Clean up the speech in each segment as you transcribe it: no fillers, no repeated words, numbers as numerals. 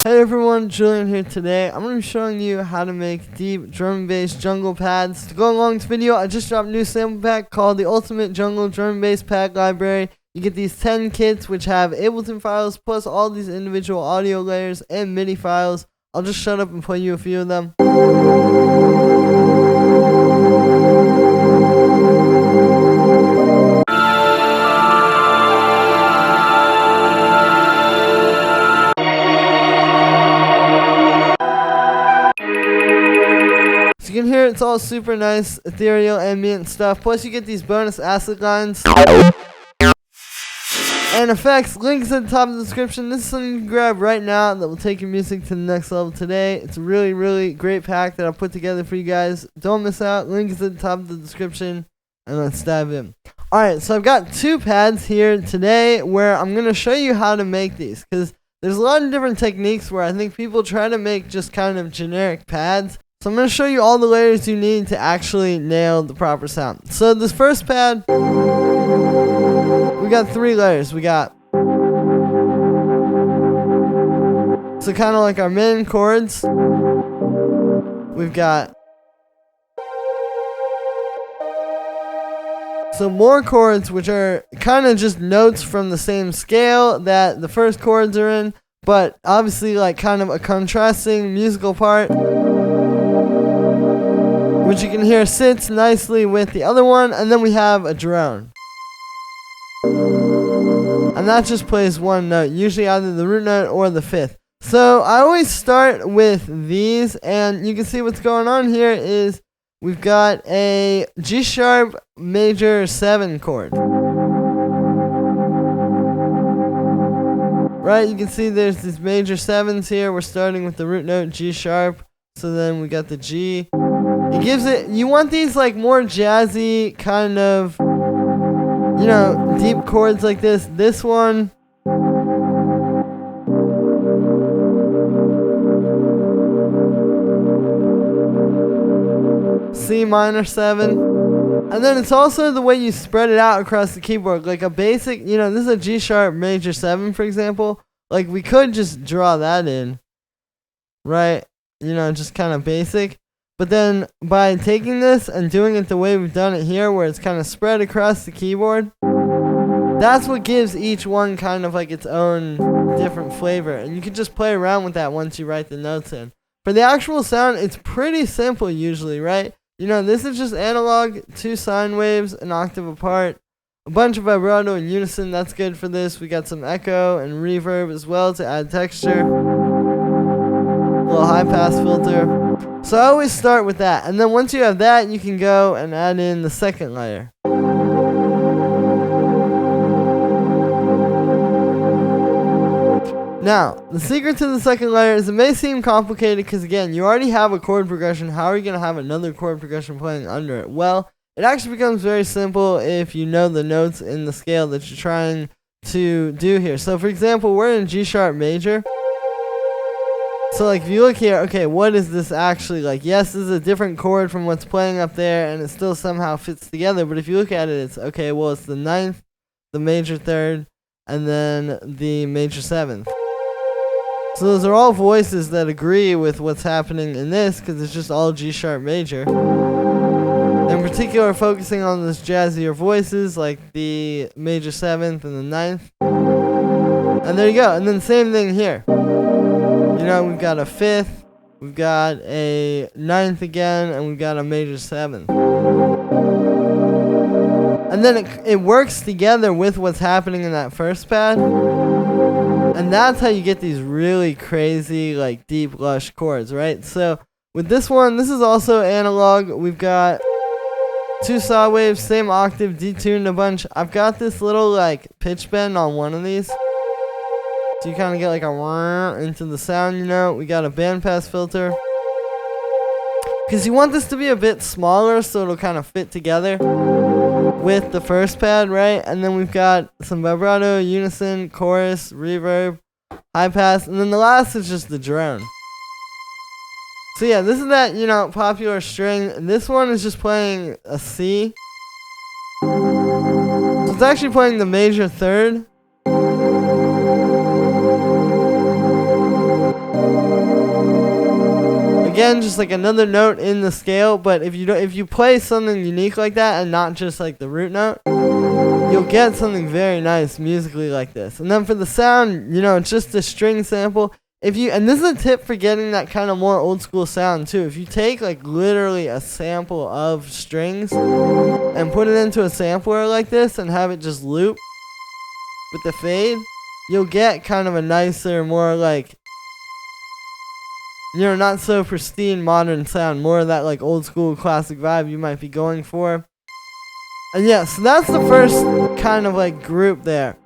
Hey everyone, Julian here today. I'm going to be showing you how to make deep drum and bass jungle pads. To go along with this video, I just dropped a new sample pack called the Ultimate Jungle Drum and Bass Pad Library. You get these 10 kits which have Ableton files plus all these individual audio layers and MIDI files. I'll just shut up and play you a few of them. So you can hear it's all super nice, ethereal, ambient stuff. Plus you get these bonus acid lines and effects. Links at the top of the description. This is something you can grab right now that will take your music to the next level today. It's a really, really great pack that I put together for you guys. Don't miss out. Link is at the top of the description. And let's dive in. Alright, so I've got two pads here today where I'm going to show you how to make these. Because there's a lot of different techniques where I think people try to make just kind of generic pads. So I'm going to show you all the layers you need to actually nail the proper sound. So this first pad, we got 3 layers. We got, so kind of like our main chords. We've got some more chords which are kind of just notes from the same scale that the first chords are in, but obviously like kind of a contrasting musical part, which you can hear sits nicely with the other one. And then we have a drone, and that just plays one note, usually either the root note or the 5th. So I always start with these, and you can see what's going on here is we've got a G sharp major 7 chord. Right, you can see there's these major 7s here. We're starting with the root note G sharp. So then we got the G. It gives it, you want these like more jazzy kind of, you know, deep chords like this. This one, C minor 7. And then it's also the way you spread it out across the keyboard. Like a basic, you know, this is a G sharp major 7, for example. Like we could just draw that in, right? You know, just kind of basic. But then by taking this and doing it the way we've done it here, where it's kind of spread across the keyboard, that's what gives each one kind of like its own different flavor. And you can just play around with that once you write the notes in. For the actual sound, it's pretty simple usually, right? You know, this is just analog, 2 sine waves, an octave apart, a bunch of vibrato and unison. That's good for this. We got some echo and reverb as well to add texture. A little high pass filter. So I always start with that, and then once you have that, you can go and add in the second layer. Now, the secret to the second layer is it may seem complicated because, again, you already have a chord progression. How are you going to have another chord progression playing under it? Well, it actually becomes very simple if you know the notes in the scale that you're trying to do here. So, for example, we're in G sharp major. So like if you look here, okay, what is this actually like? Yes, this is a different chord from what's playing up there, and it still somehow fits together. But if you look at it, it's okay, well, it's the 9th, the major 3rd, and then the major 7th. So those are all voices that agree with what's happening in this, because it's just all G sharp major. In particular, focusing on those jazzier voices like the major 7th and the 9th. And there you go. And then same thing here. You know, we've got a 5th, we've got a 9th again, and we've got a major 7th. And then it works together with what's happening in that first pad. And that's how you get these really crazy, like, deep, lush chords, right? So, with this one, this is also analog. We've got 2 saw waves, same octave, detuned a bunch. I've got this little, like, pitch bend on one of these. So you kind of get like a wah into the sound, you know. We got a bandpass filter. Because you want this to be a bit smaller so it'll kind of fit together with the first pad, right? And then we've got some vibrato, unison, chorus, reverb, high pass. And then the last is just the drone. So yeah, this is that, you know, popular string. This one is just playing a C. So it's actually playing the major 3rd. again, just like another note in the scale. But if you play something unique like that and not just like the root note, you'll get something very nice musically like this. And then for the sound, it's just a string sample. And this is a tip for getting that kind of more old school sound too. If you take like literally a sample of strings and put it into a sampler like this and have it just loop with the fade, you'll get kind of a nicer, more like, not so pristine modern sound, more of that like old school classic vibe you might be going for. And yeah, so that's the first kind of like group there.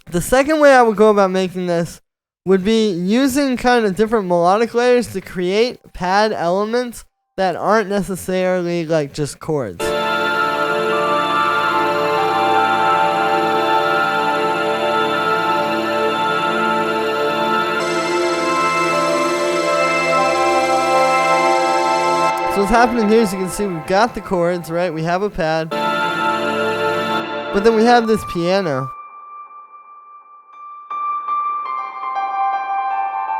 The second way I would go about making this would be using kind of different melodic layers to create pad elements that aren't necessarily like just chords. So what's happening here is you can see we've got the chords, right? We have a pad, but then we have this piano,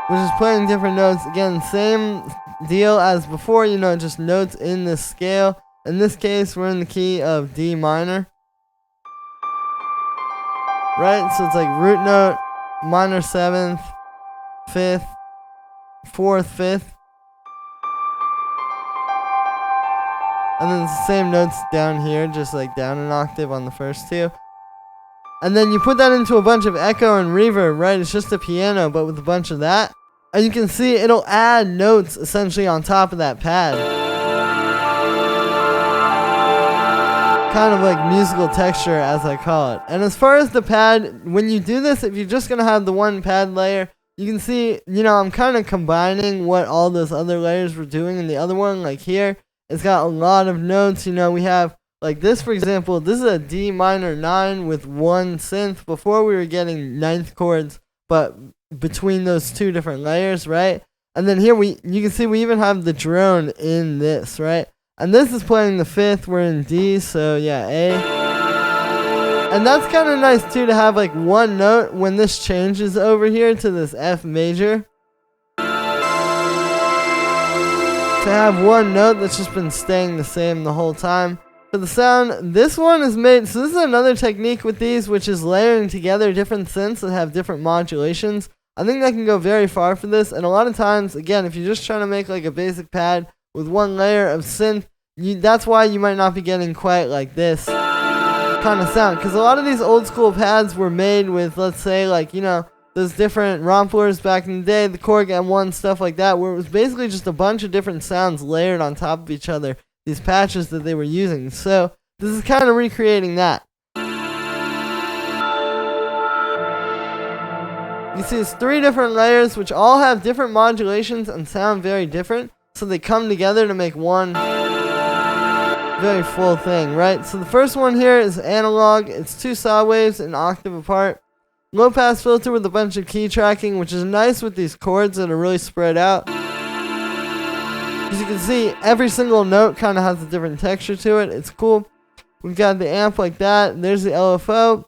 which is playing different notes. Again, same deal as before, just notes in this scale. In this case, we're in the key of D minor. Right? So it's like root note, minor 7th, 5th, 4th, 5th. And then it's the same notes down here, just like down an octave on the first two. And then you put that into a bunch of echo and reverb, right? It's just a piano, but with a bunch of that. And you can see it'll add notes essentially on top of that pad. Kind of like musical texture, as I call it. And as far as the pad, when you do this, if you're just going to have the one pad layer, you can see, I'm kind of combining what all those other layers were doing in the other one. Like here, it's got a lot of notes. We have like this, for example. This is a D minor 9 with one synth. Before we were getting ninth chords, but between those two different layers, right? And then here you can see we even have the drone in this, right? And this is playing the 5th. We're in D, so yeah, A. And that's kind of nice too to have like one note when this changes over here to this F major. To have one note that's just been staying the same the whole time. For the sound, this one is made, so this is another technique with these, which is layering together different synths that have different modulations. I think that can go very far for this, and a lot of times, again, if you're just trying to make like a basic pad with one layer of synth, that's why you might not be getting quite like this kind of sound, because a lot of these old school pads were made with, let's say, like, those different romplers back in the day, the Korg M1, stuff like that, where it was basically just a bunch of different sounds layered on top of each other, these patches that they were using. So this is kind of recreating that. You see it's 3 different layers, which all have different modulations and sound very different, so they come together to make one very full thing, right? So the first one here is analog. It's 2 saw waves an octave apart. Low pass filter with a bunch of key tracking, which is nice with these chords that are really spread out. As you can see, every single note kind of has a different texture to it. It's cool. We've got the amp like that. There's the LFO.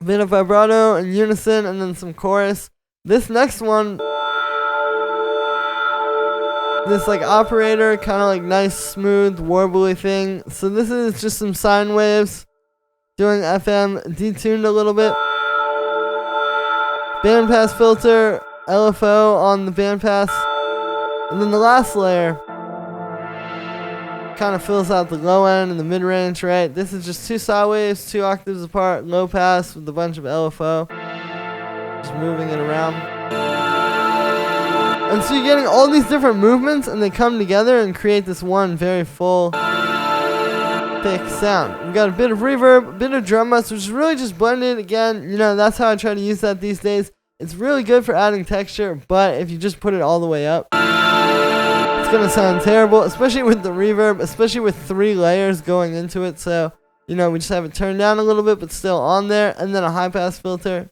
Bit of vibrato and unison, and then some chorus. This next one, this like operator, kind of like nice, smooth, warbly thing. So this is just some sine waves doing FM, detuned a little bit. Bandpass filter, LFO on the bandpass. And then the last layer kind of fills out the low end and the mid range, right? This is just 2 saw waves, 2 octaves apart, low pass with a bunch of LFO. Just moving it around. And so you're getting all these different movements, and they come together and create this one very full, thick sound. We've got a bit of reverb, a bit of drum mats, which is really just blended. Again, that's how I try to use that these days. It's really good for adding texture, but if you just put it all the way up, it's going to sound terrible, especially with the reverb, especially with 3 layers going into it. So, we just have it turned down a little bit, but still on there, and then a high pass filter.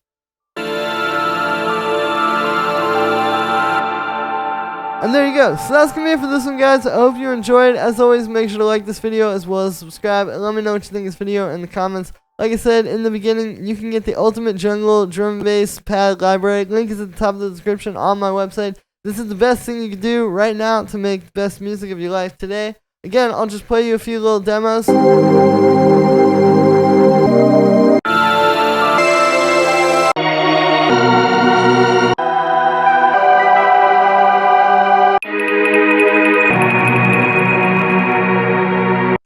And there you go. So that's going to be it for this one, guys. I hope you enjoyed. As always, make sure to like this video as well as subscribe. And let me know what you think of this video in the comments. Like I said in the beginning, you can get the Ultimate Jungle Drum Bass Pad Library. Link is at the top of the description on my website. This is the best thing you can do right now to make the best music of your life today. Again, I'll just play you a few little demos.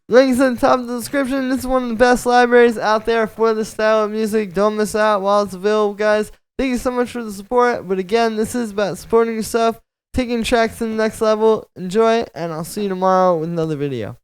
Links at the top of the description. This is one of the best libraries out there for this style of music. Don't miss out while it's available, guys. Thank you so much for the support. But again, this is about supporting yourself, taking tracks to the next level. Enjoy, and I'll see you tomorrow with another video.